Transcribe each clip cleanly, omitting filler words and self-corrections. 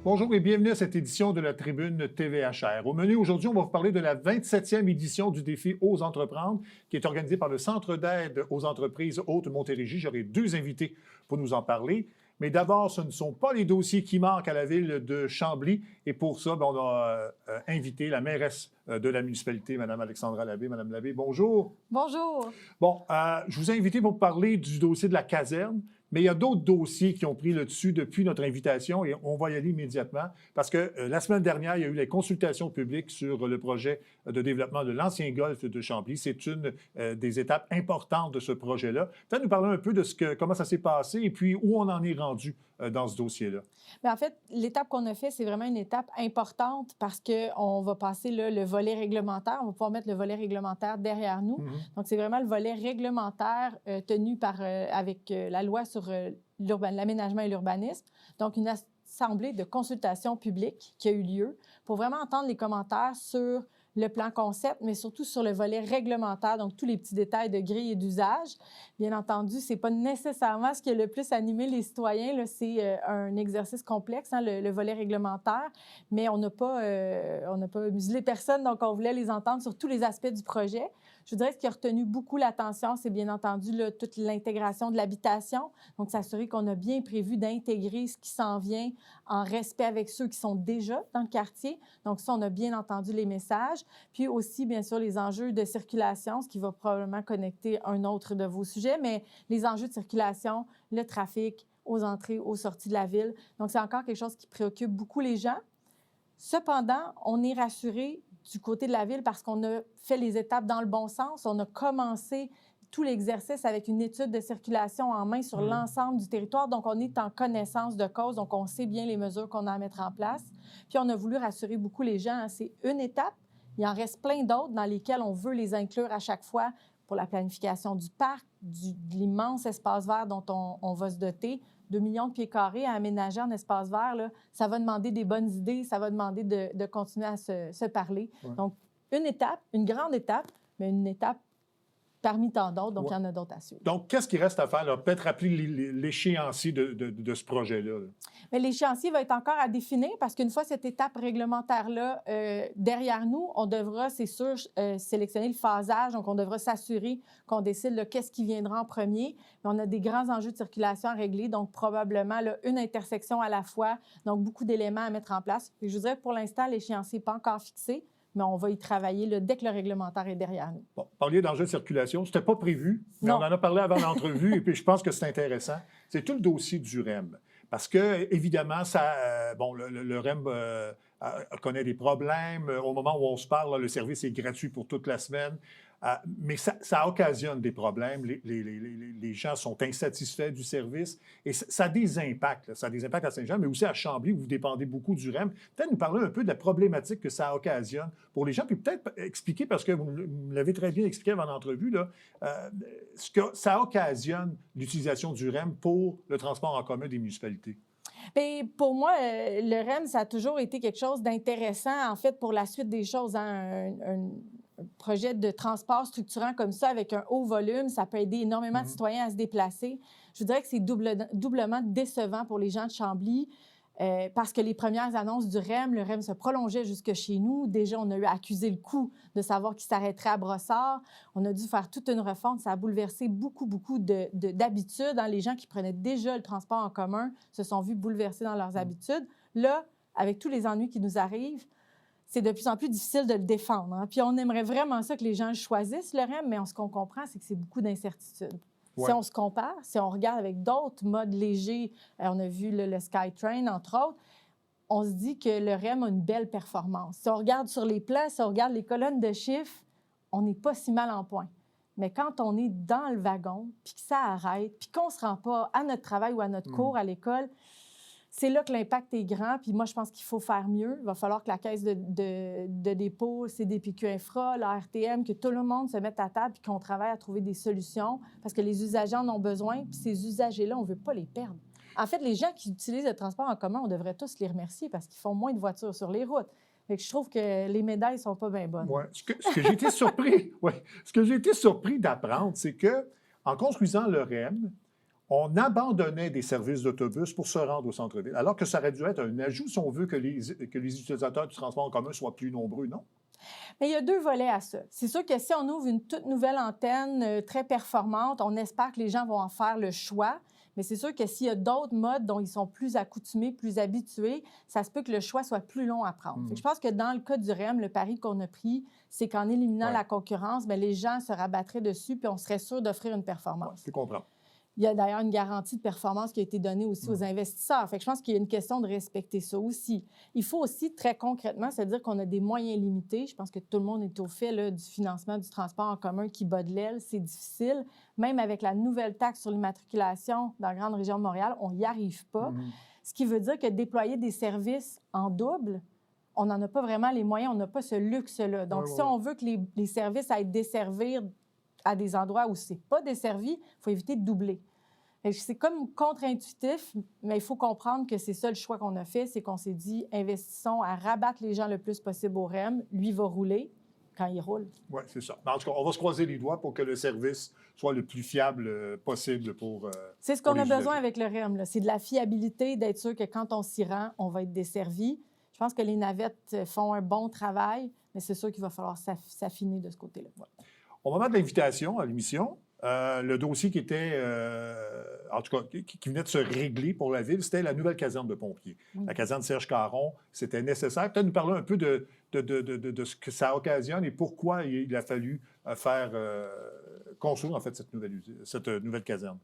Bonjour et bienvenue à cette édition de la Tribune TVHR. Au menu aujourd'hui, on va vous parler de la 27e édition du défi Ose entreprendre qui est organisé par le Centre d'aide aux entreprises Haute-Montérégie. J'aurai deux invités pour nous en parler. Mais d'abord, ce ne sont pas les dossiers qui manquent à la ville de Chambly. Et pour ça, on a invité la mairesse de la municipalité, Mme Alexandra Labbé. Mme Labbé, bonjour. Bonjour. Bon, je vous ai invité pour parler du dossier de la caserne. Mais il y a d'autres dossiers qui ont pris le dessus depuis notre invitation et on va y aller immédiatement parce que la semaine dernière, il y a eu les consultations publiques sur le projet de développement de l'ancien golfe de Chambly. C'est une des étapes importantes de ce projet-là. Peut-être nous parler un peu de comment ça s'est passé et puis où on en est rendu dans ce dossier-là. Bien, en fait, l'étape qu'on a faite, c'est vraiment une étape importante parce qu'on va passer là, le volet réglementaire. On va pouvoir mettre le volet réglementaire derrière nous. Donc, c'est vraiment le volet réglementaire tenu avec la loi sur l'aménagement et l'urbanisme. Donc, une assemblée de consultation publique qui a eu lieu pour vraiment entendre les commentaires sur le plan concept, mais surtout sur le volet réglementaire, donc tous les petits détails de grille et d'usage. Bien entendu, ce n'est pas nécessairement ce qui a le plus animé les citoyens. C'est un exercice complexe, le volet réglementaire, mais on n'a pas muselé personne, donc on voulait les entendre sur tous les aspects du projet. Je vous dirais que ce qui a retenu beaucoup l'attention, c'est bien entendu toute l'intégration de l'habitation. Donc, s'assurer qu'on a bien prévu d'intégrer ce qui s'en vient en respect avec ceux qui sont déjà dans le quartier. Donc, ça, on a bien entendu les messages. Puis aussi, bien sûr, les enjeux de circulation, ce qui va probablement connecter un autre de vos sujets, mais les enjeux de circulation, le trafic aux entrées, aux sorties de la ville. Donc, c'est encore quelque chose qui préoccupe beaucoup les gens. Cependant, on est rassuré du côté de la ville parce qu'on a fait les étapes dans le bon sens. On a commencé tout l'exercice avec une étude de circulation en main sur l'ensemble du territoire. Donc, on est en connaissance de cause. Donc, on sait bien les mesures qu'on a à mettre en place. Puis, on a voulu rassurer beaucoup les gens. C'est une étape. Il en reste plein d'autres dans lesquelles on veut les inclure à chaque fois pour la planification du parc, de l'immense espace vert dont on va se doter. 2 millions de pieds carrés à aménager en espace vert, là, ça va demander des bonnes idées, ça va demander de continuer à se parler. Ouais. Donc, une étape, une grande étape, mais une étape parmi tant d'autres, donc il y en a d'autres à suivre. Donc, qu'est-ce qu'il reste à faire? Peut-être rappeler l'échéancier de ce projet-là. Mais l'échéancier va être encore à définir parce qu'une fois cette étape réglementaire-là derrière nous, on devra, c'est sûr, sélectionner le phasage. Donc, on devra s'assurer qu'on décide là, qu'est-ce qui viendra en premier. Mais on a des grands enjeux de circulation à régler, donc probablement là, une intersection à la fois, donc beaucoup d'éléments à mettre en place. Et je vous dirais, pour l'instant, l'échéancier n'est pas encore fixé, mais on va y travailler là, dès que le réglementaire est derrière nous. Bon, parliez d'enjeux de circulation, ce n'était pas prévu, mais non. On en a parlé avant l'entrevue et puis je pense que c'est intéressant. C'est tout le dossier du REM. Parce que, évidemment, le REM connaît des problèmes. Au moment où on se parle, là, le service est gratuit pour toute la semaine. Mais ça occasionne des problèmes. Les gens sont insatisfaits du service et ça a des impacts. Là. Ça a des impacts à Saint-Jean, mais aussi à Chambly, où vous dépendez beaucoup du REM. Peut-être nous parler un peu de la problématique que ça occasionne pour les gens, puis peut-être expliquer, parce que vous l'avez très bien expliqué avant l'entrevue, là, ce que ça occasionne l'utilisation du REM pour le transport en commun des municipalités. Bien, pour moi, le REM, ça a toujours été quelque chose d'intéressant, en fait, pour la suite des choses. Un projet de transport structurant comme ça, avec un haut volume, ça peut aider énormément de citoyens à se déplacer. Je vous dirais que c'est doublement décevant pour les gens de Chambly parce que les premières annonces du REM, le REM se prolongeait jusque chez nous. Déjà, on a eu à accuser le coup de savoir qu'il s'arrêterait à Brossard. On a dû faire toute une refonte. Ça a bouleversé beaucoup d'habitudes. Les gens qui prenaient déjà le transport en commun se sont vus bouleversés dans leurs habitudes. Là, avec tous les ennuis qui nous arrivent, c'est de plus en plus difficile de le défendre. Puis on aimerait vraiment ça que les gens choisissent le REM, mais ce qu'on comprend, c'est que c'est beaucoup d'incertitudes. Ouais. Si on se compare, si on regarde avec d'autres modes légers, on a vu le SkyTrain, entre autres, on se dit que le REM a une belle performance. Si on regarde sur les plans, si on regarde les colonnes de chiffres, on n'est pas si mal en point. Mais quand on est dans le wagon, puis que ça arrête, puis qu'on ne se rend pas à notre travail ou à notre cours à l'école, c'est là que l'impact est grand. Puis moi, je pense qu'il faut faire mieux. Il va falloir que la Caisse de dépôt, CDPQ Infra, la RTM, que tout le monde se mette à table et qu'on travaille à trouver des solutions parce que les usagers en ont besoin. Puis ces usagers-là, on ne veut pas les perdre. En fait, les gens qui utilisent le transport en commun, on devrait tous les remercier parce qu'ils font moins de voitures sur les routes. Fait que je trouve que les médailles ne sont pas bien bonnes. Ouais. Ce que j'ai été surpris, ce que j'ai été surpris d'apprendre, c'est que en construisant le REM, on abandonnait des services d'autobus pour se rendre au centre-ville, alors que ça aurait dû être un ajout si on veut que les utilisateurs du transport en commun soient plus nombreux, non? Mais il y a deux volets à ça. C'est sûr que si on ouvre une toute nouvelle antenne très performante, on espère que les gens vont en faire le choix. Mais c'est sûr que s'il y a d'autres modes dont ils sont plus accoutumés, plus habitués, ça se peut que le choix soit plus long à prendre. Fait que je pense que dans le cas du REM, le pari qu'on a pris, c'est qu'en éliminant la concurrence, bien, les gens se rabattraient dessus puis on serait sûr d'offrir une performance. Je comprends. Il y a d'ailleurs une garantie de performance qui a été donnée aussi aux investisseurs. Fait que je pense qu'il y a une question de respecter ça aussi. Il faut aussi, très concrètement, se dire qu'on a des moyens limités. Je pense que tout le monde est au fait là, du financement du transport en commun qui bat de l'aile. C'est difficile. Même avec la nouvelle taxe sur l'immatriculation dans la grande région de Montréal, on n'y arrive pas. Ce qui veut dire que déployer des services en double, on n'en a pas vraiment les moyens. On n'a pas ce luxe-là. Donc, si on veut que les services aillent desservir à des endroits où ce n'est pas desservi, il faut éviter de doubler. C'est comme contre-intuitif, mais il faut comprendre que c'est ça le choix qu'on a fait, c'est qu'on s'est dit, investissons à rabattre les gens le plus possible au REM. Lui va rouler quand il roule. Oui, c'est ça. En tout cas, on va se croiser les doigts pour que le service soit le plus fiable possible pour c'est ce qu'on a besoin avec le REM. C'est de la fiabilité, d'être sûr que quand on s'y rend, on va être desservi. Je pense que les navettes font un bon travail, mais c'est sûr qu'il va falloir s'affiner de ce côté-là. Ouais. Au moment de l'invitation à l'émission, le dossier qui était, en tout cas, qui venait de se régler pour la Ville, c'était la nouvelle caserne de pompiers. La caserne Serge Caron, c'était nécessaire. Peut-être nous parler un peu de ce que ça occasionne et pourquoi il a fallu faire construire, en fait, cette nouvelle caserne.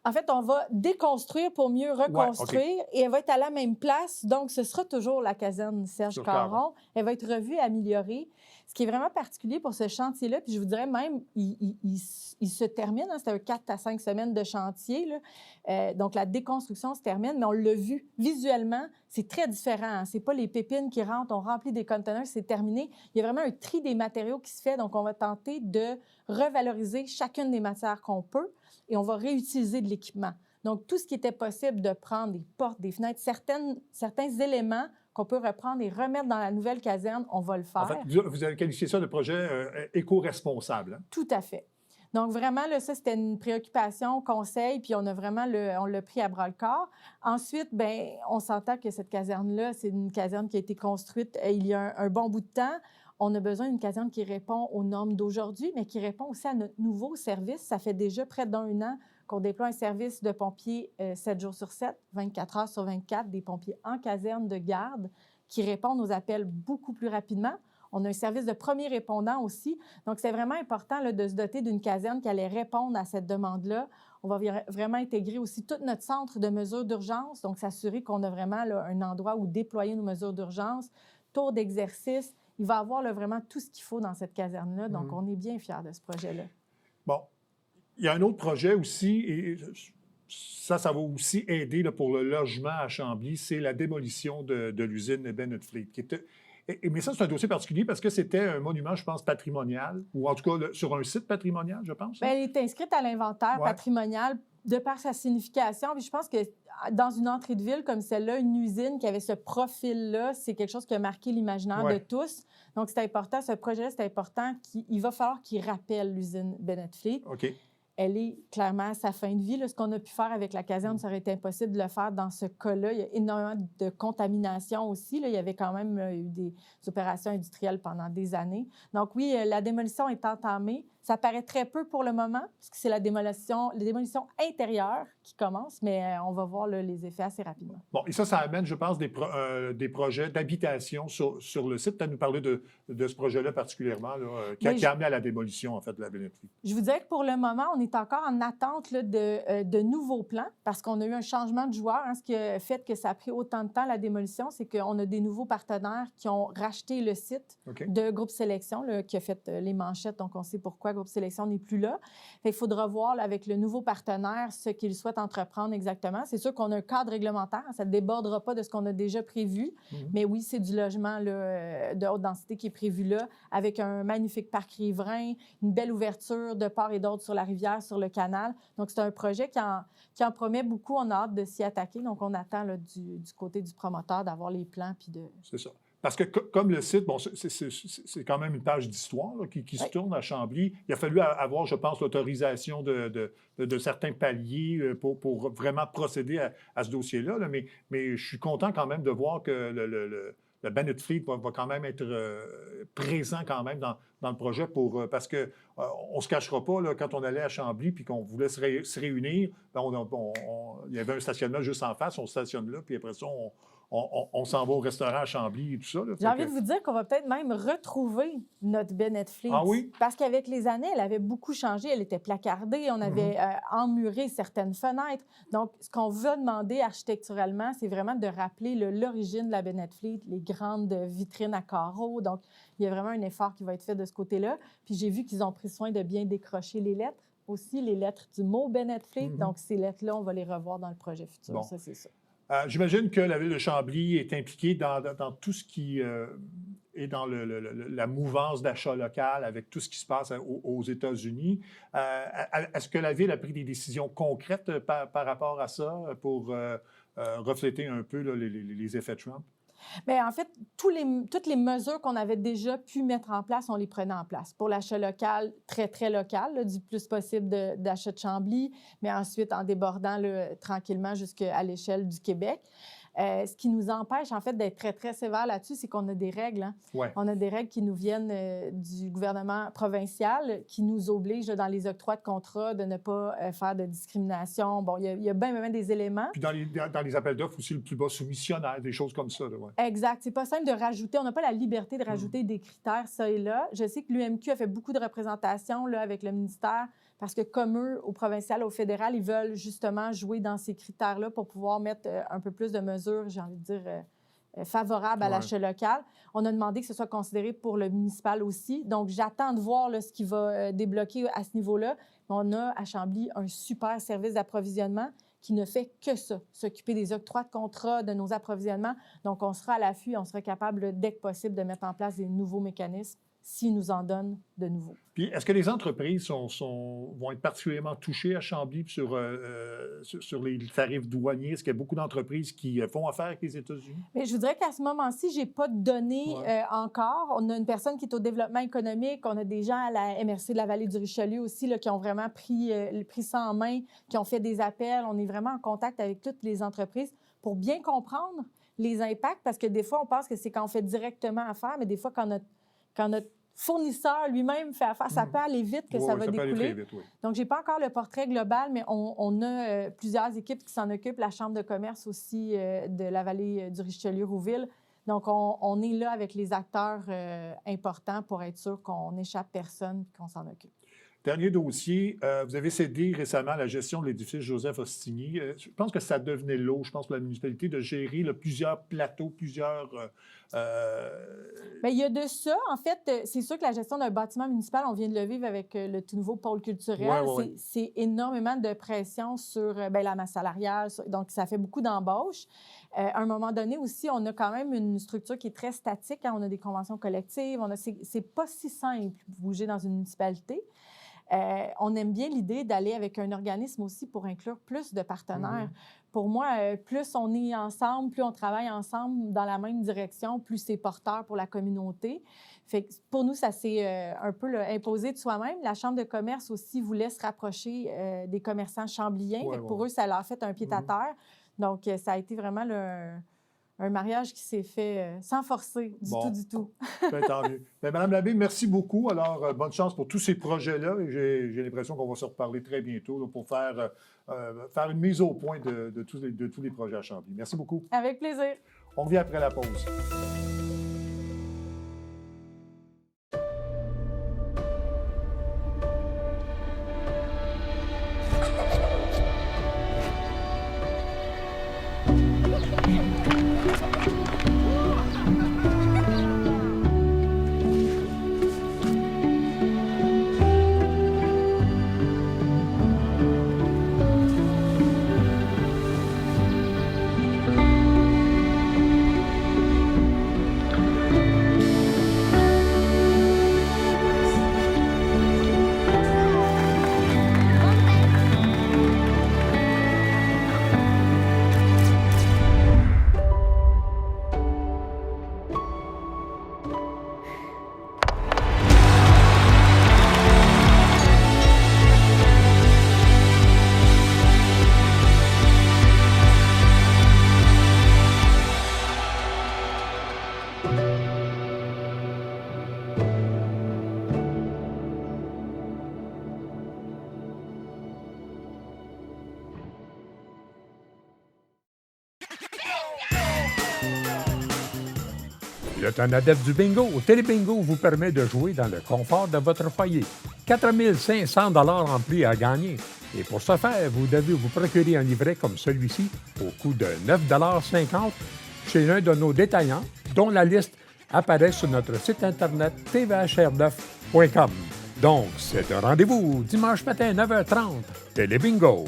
En fait, on va déconstruire pour mieux reconstruire et elle va être à la même place. Donc, ce sera toujours la caserne Serge Caron. Elle va être revue, améliorée. Ce qui est vraiment particulier pour ce chantier-là, puis je vous dirais même, il se termine. Hein, c'est un 4 à 5 semaines de chantier. Là. Donc, la déconstruction se termine, mais on l'a vu visuellement, c'est très différent. Hein. Ce n'est pas les pépines qui rentrent, on remplit des conteneurs, c'est terminé. Il y a vraiment un tri des matériaux qui se fait. Donc, on va tenter de revaloriser chacune des matières qu'on peut et on va réutiliser de l'équipement. Donc, tout ce qui était possible de prendre, des portes, des fenêtres, certains éléments qu'on peut reprendre et remettre dans la nouvelle caserne, on va le faire. En fait, vous avez qualifié ça de projet éco-responsable. Hein? Tout à fait. Donc, vraiment, là, ça, c'était une préoccupation, conseil, puis on a vraiment on l'a pris à bras-le-corps. Ensuite, bien, on s'entend que cette caserne-là, c'est une caserne qui a été construite il y a un bon bout de temps. On a besoin d'une caserne qui répond aux normes d'aujourd'hui, mais qui répond aussi à notre nouveau service. Ça fait déjà près d'1 an qu'on déploie un service de pompiers 7 jours sur 7, 24 heures sur 24, des pompiers en caserne de garde qui répondent aux appels beaucoup plus rapidement. On a un service de premier répondant aussi. Donc, c'est vraiment important là, de se doter d'une caserne qui allait répondre à cette demande-là. On va vraiment intégrer aussi tout notre centre de mesures d'urgence, donc s'assurer qu'on a vraiment là, un endroit où déployer nos mesures d'urgence, tour d'exercice. Il va y avoir là, vraiment tout ce qu'il faut dans cette caserne-là. Donc, on est bien fiers de ce projet-là. Bon. Il y a un autre projet aussi, et ça va aussi aider là, pour le logement à Chambly, c'est la démolition de l'usine Bennett Fleet. Mais ça, c'est un dossier particulier parce que c'était un monument, je pense, patrimonial, ou en tout cas sur un site patrimonial, je pense. Bien, elle est inscrite à l'inventaire patrimonial de par sa signification. Puis je pense que dans une entrée de ville comme celle-là, une usine qui avait ce profil-là, c'est quelque chose qui a marqué l'imaginaire de tous. Donc, c'est important. Ce projet-là, c'est important. Il va falloir qu'il rappelle l'usine Bennett Fleet. OK. Elle est clairement à sa fin de vie. Là, ce qu'on a pu faire avec la caserne, ça aurait été impossible de le faire dans ce cas-là. Il y a énormément de contamination aussi. Là. Il y avait quand même eu des opérations industrielles pendant des années. Donc oui, la démolition est entamée. Ça paraît très peu pour le moment, parce que c'est la démolition intérieure qui commence, mais on va voir là, les effets assez rapidement. Bon, et ça amène, je pense, des projets d'habitation sur le site. Tu as nous parlé de ce projet-là particulièrement, là, qui a amené à la démolition, en fait, de la Bennett Fleet. Je vous dirais que pour le moment, on est encore en attente là, de nouveaux plans, parce qu'on a eu un changement de joueur. Hein. Ce qui a fait que ça a pris autant de temps, la démolition, c'est qu'on a des nouveaux partenaires qui ont racheté le site de Groupe Sélection, là, qui a fait les manchettes, donc on sait pourquoi Groupe Sélection n'est plus là. Il faudra voir là, avec le nouveau partenaire ce qu'il souhaite entreprendre exactement. C'est sûr qu'on a un cadre réglementaire, ça ne débordera pas de ce qu'on a déjà prévu, mais oui, c'est du logement là, de haute densité qui est prévu là, avec un magnifique parc riverain, une belle ouverture de part et d'autre sur la rivière, sur le canal. Donc, c'est un projet qui en promet beaucoup. On a hâte de s'y attaquer. Donc, on attend là, du côté du promoteur d'avoir les plans. Puis C'est ça. Parce que comme le site, bon, c'est quand même une page d'histoire là, qui se tourne à Chambly. Il a fallu avoir, je pense, l'autorisation de certains paliers pour vraiment procéder à ce dossier-là. Là. Mais je suis content quand même de voir que le Bennett Fleet va quand même être présent quand même dans le projet parce qu'on ne se cachera pas, là, quand on allait à Chambly puis qu'on voulait se réunir, ben il y avait un stationnement juste en face, on stationne là, puis après ça, on s'en va au restaurant à Chambly et tout ça. J'ai envie de vous dire qu'on va peut-être même retrouver notre Bennett Fleet. Ah oui? Parce qu'avec les années, elle avait beaucoup changé. Elle était placardée. On avait emmuré certaines fenêtres. Donc, ce qu'on veut demander architecturalement, c'est vraiment de rappeler l'origine de la Bennett Fleet, les grandes vitrines à carreaux. Donc, il y a vraiment un effort qui va être fait de ce côté-là. Puis, j'ai vu qu'ils ont pris soin de bien décrocher les lettres. Aussi, les lettres du mot Bennett Fleet. Donc, ces lettres-là, on va les revoir dans le projet futur. Bon. Ça, c'est ça. J'imagine que la ville de Chambly est impliquée dans tout ce qui est dans la mouvance d'achat local avec tout ce qui se passe aux États-Unis. Est-ce que la ville a pris des décisions concrètes par rapport à ça pour refléter un peu là, les effets Trump? Bien, en fait, toutes les mesures qu'on avait déjà pu mettre en place, on les prenait en place. Pour l'achat local, très, très local, là, du plus possible d'achat de Chambly, mais ensuite en débordant là, tranquillement jusqu'à l'échelle du Québec. Ce qui nous empêche, en fait, d'être très, très sévère là-dessus, c'est qu'on a des règles. Hein? Ouais. On a des règles qui nous viennent du gouvernement provincial, qui nous obligent, dans les octrois de contrat, de ne pas faire de discrimination. Bon, il y a bien des éléments. Puis dans les appels d'offres aussi, le plus bas soumissionnaire, des choses comme ça. Là, ouais. Exact. C'est pas simple de rajouter. On n'a pas la liberté de rajouter des critères, ça et là. Je sais que l'UMQ a fait beaucoup de représentations là, avec le ministère, parce que comme eux, au provincial, au fédéral, ils veulent justement jouer dans ces critères-là pour pouvoir mettre un peu plus de mesures, j'ai envie de dire, favorables à l'achat local. On a demandé que ce soit considéré pour le municipal aussi. Donc, j'attends de voir là, ce qui va débloquer à ce niveau-là. On a à Chambly un super service d'approvisionnement qui ne fait que ça, s'occuper des octrois de contrat, de nos approvisionnements. Donc, on sera à l'affût, on sera capable, dès que possible, de mettre en place des nouveaux mécanismes s'ils nous en donnent de nouveaux. Puis, est-ce que les entreprises vont être particulièrement touchées à Chambly sur les tarifs douaniers? Est-ce qu'il y a beaucoup d'entreprises qui font affaire avec les États-Unis? Mais je vous dirais qu'à ce moment-ci, je n'ai pas de données encore. On a une personne qui est au développement économique. On a des gens à la MRC de la Vallée du Richelieu aussi là, qui ont vraiment pris ça en main, qui ont fait des appels. On est vraiment en contact avec toutes les entreprises pour bien comprendre les impacts, parce que des fois, on pense que c'est quand on fait directement affaire, mais des fois, quand notre fournisseur lui-même fait affaire, ça peut aller vite que ça va découler. Peut aller très vite, oui. Donc, je n'ai pas encore le portrait global, mais on a plusieurs équipes qui s'en occupent, la Chambre de commerce aussi de la Vallée du Richelieu-Rouville. Donc, on est là avec les acteurs importants pour être sûr qu'on n'échappe personne et qu'on s'en occupe. Dernier dossier, vous avez cédé récemment la gestion de l'édifice Joseph Ostigny. Je pense que ça devenait lourd, je pense, pour la municipalité de gérer là, plusieurs plateaux, plusieurs... Bien, il y a de ça. En fait, c'est sûr que la gestion d'un bâtiment municipal, on vient de le vivre avec le tout nouveau pôle culturel. C'est énormément de pression sur la masse salariale. Donc, ça fait beaucoup d'embauches. À un moment donné aussi, on a quand même une structure qui est très statique. Hein. On a des conventions collectives. C'est pas si simple de bouger dans une municipalité. On aime bien l'idée d'aller avec un organisme aussi pour inclure plus de partenaires. Pour moi, plus on est ensemble, plus on travaille ensemble dans la même direction, plus c'est porteur pour la communauté. Fait que pour nous, ça s'est un peu imposé de soi-même. La Chambre de commerce aussi voulait se rapprocher des commerçants chambliens. Pour eux, ça leur a fait un pied-à-terre. Donc, ça a été vraiment un mariage qui s'est fait sans forcer du tout. Bien, tant mieux. Bien, Madame Labbé, merci beaucoup. Alors, bonne chance pour tous ces projets-là. J'ai l'impression qu'on va se reparler très bientôt là, pour faire une mise au point de tous les projets à Chambly. Merci beaucoup. Avec plaisir. On revient après la pause. Vous êtes un adepte du bingo? Télébingo vous permet de jouer dans le confort de votre foyer. 4 500 $ en prix à gagner. Et pour ce faire, vous devez vous procurer un livret comme celui-ci au coût de 9,50 $ chez un de nos détaillants, dont la liste apparaît sur notre site internet tvhr9.com. Donc, c'est un rendez-vous dimanche matin 9h30. Télébingo.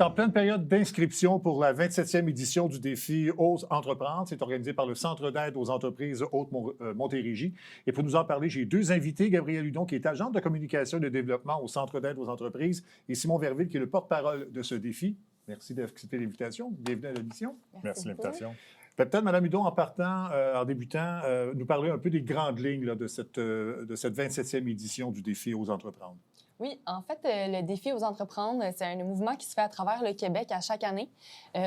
En pleine période d'inscription pour la 27e édition du défi Ose entreprendre. C'est organisé par le Centre d'aide aux entreprises Haute-Montérégie. Et pour nous en parler, j'ai deux invités. Gabriel Hudon, qui est agent de communication et de développement au Centre d'aide aux entreprises, et Simon Verville, qui est le porte-parole de ce défi. Merci d'accepter l'invitation. Bienvenue à l'émission. Merci de l'invitation. Peut-être, Mme Hudon, en débutant, nous parler un peu des grandes lignes là, de cette 27e édition du défi Ose entreprendre. Oui, en fait, le défi aux entreprendre, c'est un mouvement qui se fait à travers le Québec à chaque année.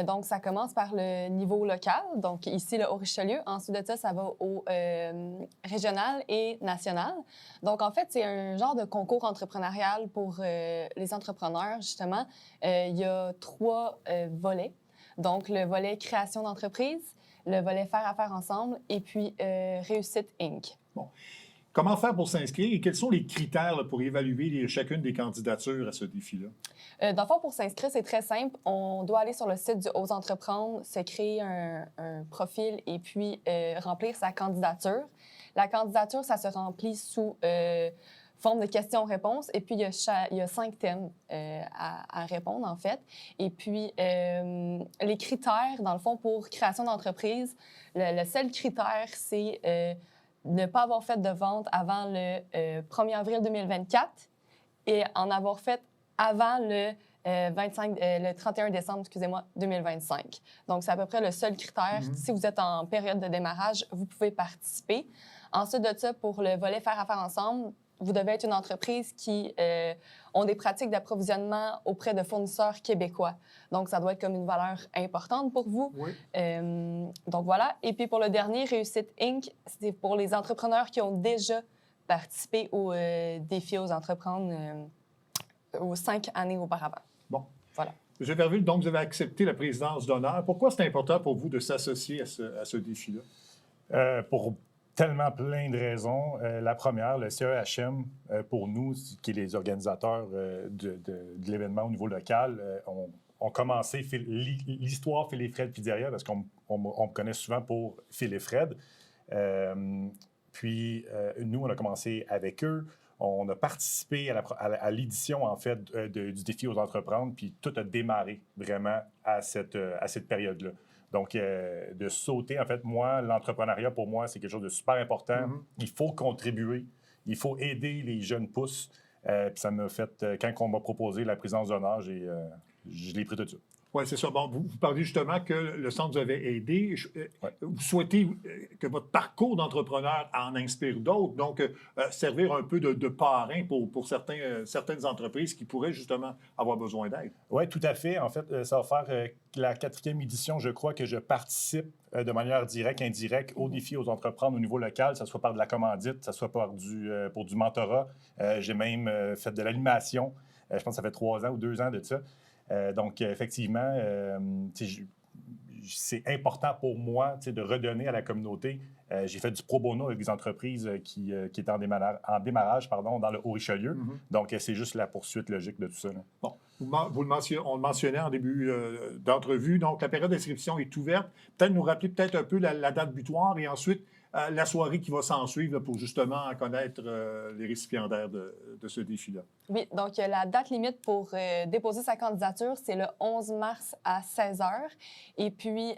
Donc, ça commence par le niveau local, donc ici, le Haut-Richelieu. Ensuite de ça, ça va au régional et national. Donc, en fait, c'est un genre de concours entrepreneurial pour les entrepreneurs, justement. Il y a 3 volets. Donc, le volet création d'entreprise, le volet faire affaire ensemble et puis réussite Inc. Bon. Comment faire pour s'inscrire et quels sont les critères là, pour évaluer chacune des candidatures à ce défi-là? Dans le fond, pour s'inscrire, c'est très simple. On doit aller sur le site du Ose entreprendre, se créer un profil et puis remplir sa candidature. La candidature, ça se remplit sous forme de questions-réponses. Et puis, il y a 5 thèmes à répondre, en fait. Et puis, les critères, dans le fond, pour création d'entreprise, le seul critère, c'est ne pas avoir fait de vente avant le 1er avril 2024 et en avoir fait avant le 31 décembre, 2025. Donc, c'est à peu près le seul critère. Si vous êtes en période de démarrage, vous pouvez participer. Ensuite de ça, pour le volet faire affaire ensemble, vous devez être une entreprise qui ont des pratiques d'approvisionnement auprès de fournisseurs québécois. Donc, ça doit être comme une valeur importante pour vous. Oui. Donc, voilà. Et puis, pour le dernier, Réussite Inc., c'est pour les entrepreneurs qui ont déjà participé au défi aux entreprendre aux 5 années auparavant. Bon. Voilà. M. Verville, donc, vous avez accepté la présidence d'honneur. Pourquoi c'est important pour vous de s'associer à ce défi-là? Pour tellement plein de raisons. La première, le CEHM, pour nous, qui est les organisateurs de l'événement au niveau local, ont commencé l'histoire Phil et Fred Pizzeria, parce qu'on me connaît souvent pour Phil et Fred. Puis, nous, on a commencé avec eux. On a participé à l'édition, en fait, du défi aux entreprendre, puis tout a démarré vraiment à cette période-là. Donc, de sauter, en fait, moi, l'entrepreneuriat, pour moi, c'est quelque chose de super important. Il faut contribuer, il faut aider les jeunes pousses. Puis ça m'a fait, quand on m'a proposé la présidence d'honneur, je l'ai pris tout de suite. Oui, c'est ça. Bon, vous parlez justement que le centre vous avait aidé. Vous souhaitez que votre parcours d'entrepreneur en inspire d'autres, donc servir un peu de parrain pour certaines entreprises qui pourraient justement avoir besoin d'aide. Oui, tout à fait. En fait, ça va faire la 4e édition, je crois, que je participe de manière directe, indirecte au défi aux entreprendre au niveau local, que ce soit par de la commandite, que ce soit pour du mentorat. J'ai même fait de l'animation. Je pense que ça fait 3 ans ou 2 ans de ça. Donc, effectivement, c'est important pour moi de redonner à la communauté. J'ai fait du pro bono avec des entreprises qui étaient en démarrage dans le Haut-Richelieu. Donc, c'est juste la poursuite logique de tout ça. Là. Bon, on le mentionnait en début d'entrevue. Donc, la période d'inscription est ouverte. Peut-être nous rappeler un peu la date butoir et ensuite la soirée qui va s'en suivre pour justement connaître les récipiendaires de ce défi-là. Oui, donc la date limite pour déposer sa candidature, c'est le 11 mars à 16h. Et puis,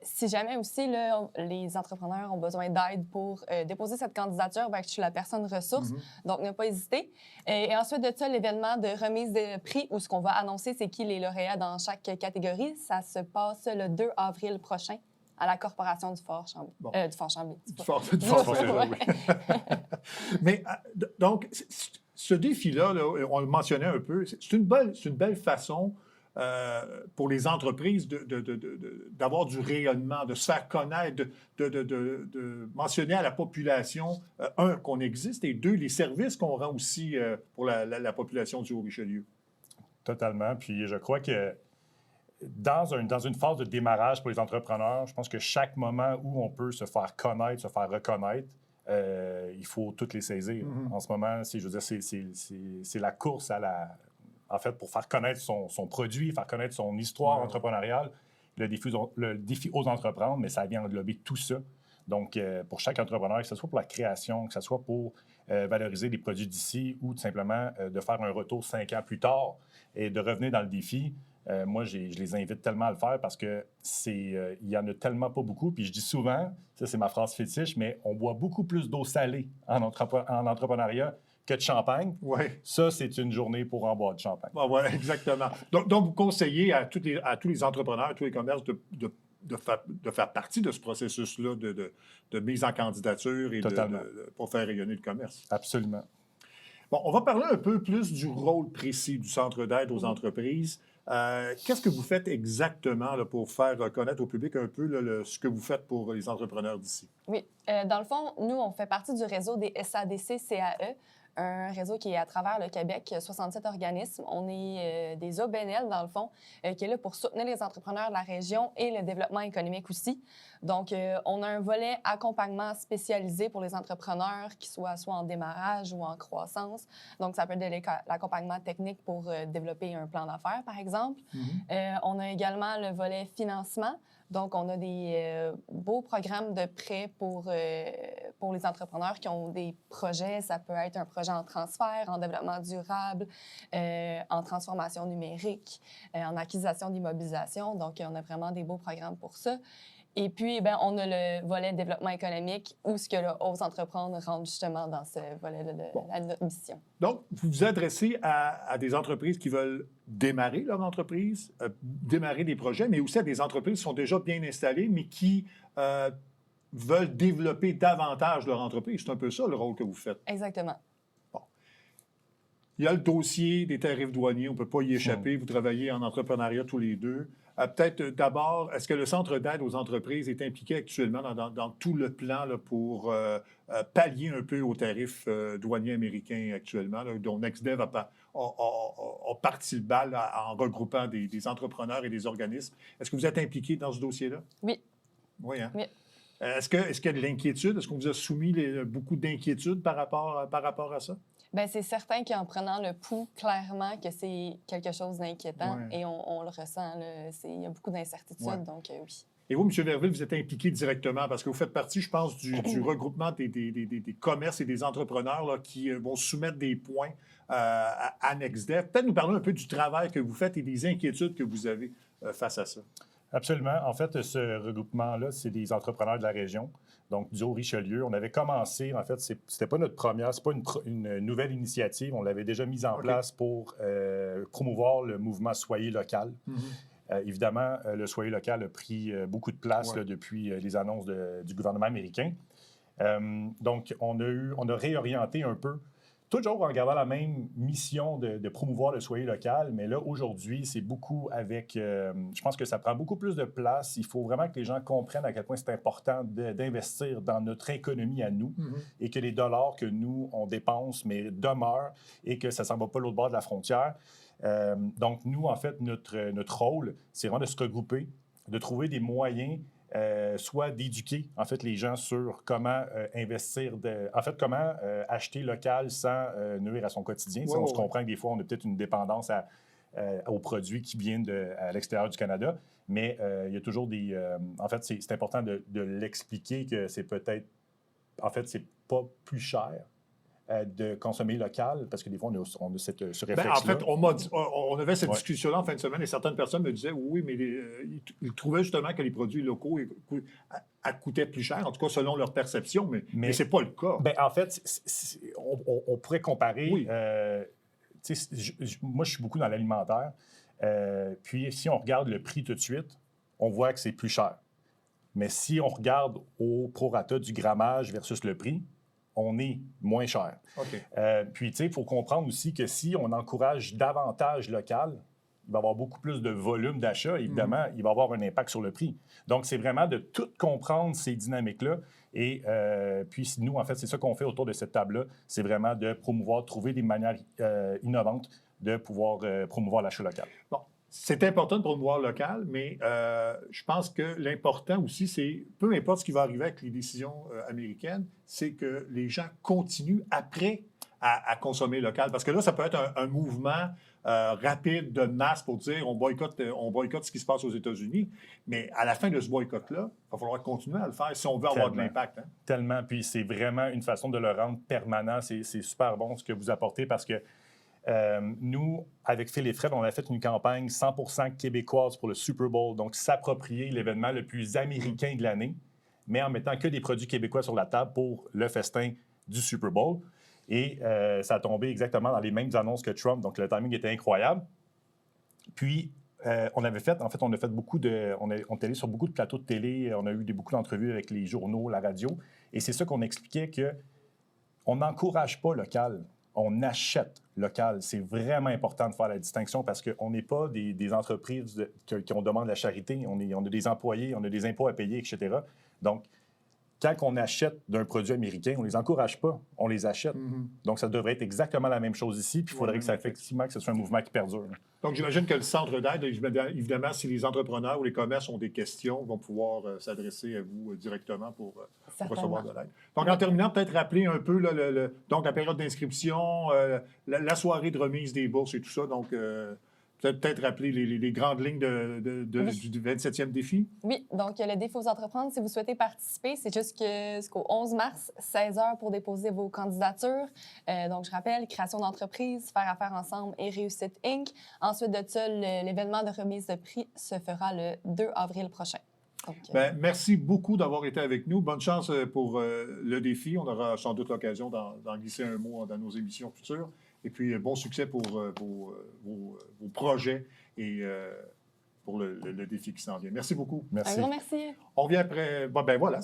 si jamais aussi là, les entrepreneurs ont besoin d'aide pour déposer cette candidature, bien, je suis la personne ressource, donc ne pas hésiter. Et ensuite de ça, l'événement de remise de prix où ce qu'on va annoncer, c'est qui les lauréats dans chaque catégorie, ça se passe le 2 avril prochain à la Corporation du Fort-Chambly. Bon. Du Fort-Chambly. Du Fort-Chambly. Mais donc, ce défi-là, là, on le mentionnait un peu, c'est une belle façon pour les entreprises d'avoir du rayonnement, de se faire connaître, de mentionner à la population, un, qu'on existe, et deux, les services qu'on rend aussi pour la population du Haut-Richelieu. Totalement. Puis je crois que dans une phase de démarrage pour les entrepreneurs, je pense que chaque moment où on peut se faire connaître, se faire reconnaître, il faut toutes les saisir. En ce moment, je veux dire, c'est la course à la... En fait, pour faire connaître son produit, faire connaître son histoire entrepreneuriale, le défi aux entreprendre, mais ça vient englober tout ça. Donc, pour chaque entrepreneur, que ce soit pour la création, que ce soit pour valoriser les produits d'ici ou tout simplement de faire un retour 5 ans plus tard et de revenir dans le défi, moi, je les invite tellement à le faire parce que il y en a tellement pas beaucoup. Puis je dis souvent, ça c'est ma phrase fétiche, mais on boit beaucoup plus d'eau salée en entrepreneuriat que de champagne. Ouais. Ça, c'est une journée pour en boire de champagne. Ah, ouais, exactement. Donc, vous conseillez à tous les entrepreneurs, à tous les commerces de faire partie de ce processus-là de mise en candidature et pour faire rayonner le commerce. Absolument. Bon, on va parler un peu plus du rôle précis du Centre d'aide aux entreprises. Qu'est-ce que vous faites exactement là, pour faire connaître au public un peu là, ce que vous faites pour les entrepreneurs d'ici? Oui. Dans le fond, nous, on fait partie du réseau des SADC-CAE, un réseau qui est à travers le Québec, 67 organismes. On est des OBNL, dans le fond, qui est là pour soutenir les entrepreneurs de la région et le développement économique aussi. Donc, on a un volet accompagnement spécialisé pour les entrepreneurs qui soient soit en démarrage ou en croissance. Donc, ça peut être l'accompagnement technique pour développer un plan d'affaires, par exemple. On a également le volet financement. Donc, on a des beaux programmes de prêts pour les entrepreneurs qui ont des projets. Ça peut être un projet en transfert, en développement durable, en transformation numérique, en acquisition d'immobilisation. Donc, on a vraiment des beaux programmes pour ça. Et puis, bien, on a le volet développement économique où ce que le Ose Entreprendre rentre justement dans ce volet-là de notre mission. Donc, vous vous adressez à des entreprises qui veulent démarrer leur entreprise, démarrer des projets, mais aussi à des entreprises qui sont déjà bien installées, mais qui veulent développer davantage leur entreprise. C'est un peu ça le rôle que vous faites. Exactement. Bon. Il y a le dossier des tarifs douaniers, on ne peut pas y échapper. Vous travaillez en entrepreneuriat tous les deux. Peut-être d'abord, est-ce que le Centre d'aide aux entreprises est impliqué actuellement dans tout le plan là, pour pallier un peu aux tarifs douaniers américains actuellement, là, dont NextDev a parti le bal en regroupant des entrepreneurs et des organismes. Est-ce que vous êtes impliqué dans ce dossier-là? Oui. Oui, hein? Oui. Est-ce qu'il y a de l'inquiétude? Est-ce qu'on vous a soumis beaucoup d'inquiétudes par rapport à ça? Bien, c'est certain qu'en prenant le pouls, clairement que c'est quelque chose d'inquiétant et on le ressent. Il y a beaucoup d'incertitudes, donc oui. Et vous, M. Verville, vous êtes impliqué directement parce que vous faites partie, je pense, du regroupement des commerces et des entrepreneurs là, qui vont soumettre des points à NextDev. Peut-être nous parler un peu du travail que vous faites et des inquiétudes que vous avez face à ça. Absolument. En fait, ce regroupement-là, c'est des entrepreneurs de la région, donc du Haut-Richelieu. On avait commencé, en fait, c'était pas notre première, c'est pas une nouvelle initiative. On l'avait déjà mise en place pour promouvoir le mouvement Soyez local. Évidemment, le Soyez local a pris beaucoup de place là, depuis les annonces du gouvernement américain. Donc, on a réorienté un peu, toujours en gardant la même mission de promouvoir le Soyez local, mais là, aujourd'hui, c'est beaucoup avec... je pense que ça prend beaucoup plus de place. Il faut vraiment que les gens comprennent à quel point c'est important d'investir dans notre économie à nous et que les dollars que nous, on dépense, mais demeurent et que ça ne s'en va pas l'autre bord de la frontière. Donc, nous, en fait, notre rôle, c'est vraiment de se regrouper, de trouver des moyens soit d'éduquer, en fait, les gens sur comment investir, comment acheter local sans nuire à son quotidien. On se comprend que des fois, on a peut-être une dépendance aux produits qui viennent à l'extérieur du Canada, mais il y a toujours des... en fait, c'est important de l'expliquer que c'est peut-être... En fait, c'est pas plus cher de consommer local, parce que des fois, on a ce réflexe-là. En fait, on avait cette discussion-là en fin de semaine et certaines personnes me disaient oui, mais ils trouvaient justement que les produits locaux coûtaient plus cher, en tout cas selon leur perception, mais ce n'est pas le cas. Bien, en fait, on pourrait comparer. Oui. Moi, je suis beaucoup dans l'alimentaire. Puis, si on regarde le prix tout de suite, on voit que c'est plus cher. Mais si on regarde au prorata du grammage versus le prix, on est moins cher. Puis, tu sais, il faut comprendre aussi que si on encourage davantage local, il va y avoir beaucoup plus de volume d'achat. Évidemment, il va y avoir un impact sur le prix. Donc, c'est vraiment de tout comprendre ces dynamiques-là. Et puis, nous, en fait, c'est ça qu'on fait autour de cette table-là. C'est vraiment de promouvoir, de trouver des manières innovantes de pouvoir promouvoir l'achat local. Bon, c'est important de promouvoir local, mais je pense que l'important aussi, c'est, peu importe ce qui va arriver avec les décisions américaines, c'est que les gens continuent après à consommer local. Parce que là, ça peut être un mouvement rapide de masse pour dire on boycotte ce qui se passe aux États-Unis. Mais à la fin de ce boycott-là, il va falloir continuer à le faire si on veut avoir de l'impact. Hein? Tellement. Puis c'est vraiment une façon de le rendre permanent. C'est super bon ce que vous apportez parce que nous, avec Phil et Fred, on a fait une campagne 100% québécoise pour le Super Bowl. Donc, s'approprier l'événement le plus américain de l'année, mais en mettant que des produits québécois sur la table pour le festin du Super Bowl. Et ça a tombé exactement dans les mêmes annonces que Trump. Donc, le timing était incroyable. Puis, on a fait beaucoup de... On est allé sur beaucoup de plateaux de télé. On a eu beaucoup d'entrevues avec les journaux, la radio. Et c'est ça qu'on expliquait qu'on n'encourage pas local. On achète local. C'est vraiment important de faire la distinction parce qu'on n'est pas des entreprises qui on demande la charité. On a des employés, on a des impôts à payer, etc. Donc, quand on achète d'un produit américain, on ne les encourage pas, on les achète. Donc, ça devrait être exactement la même chose ici, puis il faudrait effectivement que ce soit un mouvement qui perdure. Donc, j'imagine que le centre d'aide, évidemment, si les entrepreneurs ou les commerces ont des questions, vont pouvoir s'adresser à vous directement pour recevoir de l'aide. Donc, en terminant, peut-être rappeler un peu donc, la période d'inscription, la soirée de remise des bourses et tout ça. Donc, peut-être rappeler les grandes lignes du 27e défi. Oui, donc le défi aux entreprises, si vous souhaitez participer, c'est jusqu'au 11 mars, 16h pour déposer vos candidatures. Donc, je rappelle, création d'entreprise, faire affaire ensemble et Réussite Inc. Ensuite de ça, l'événement de remise de prix se fera le 2 avril prochain. Donc, merci beaucoup d'avoir été avec nous. Bonne chance pour le défi. On aura sans doute l'occasion d'en glisser un mot dans nos émissions futures. Et puis, bon succès pour vos projets et pour le défi qui s'en vient. Merci beaucoup. Merci. Un grand merci. On vient après... Bon, ben voilà,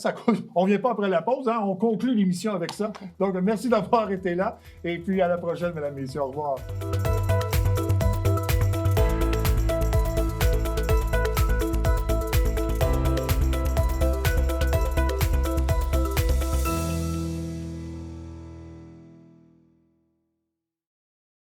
on ne vient pas après la pause. Hein, on conclut l'émission avec ça. Donc, merci d'avoir été là. Et puis, à la prochaine, mesdames et messieurs. Au revoir.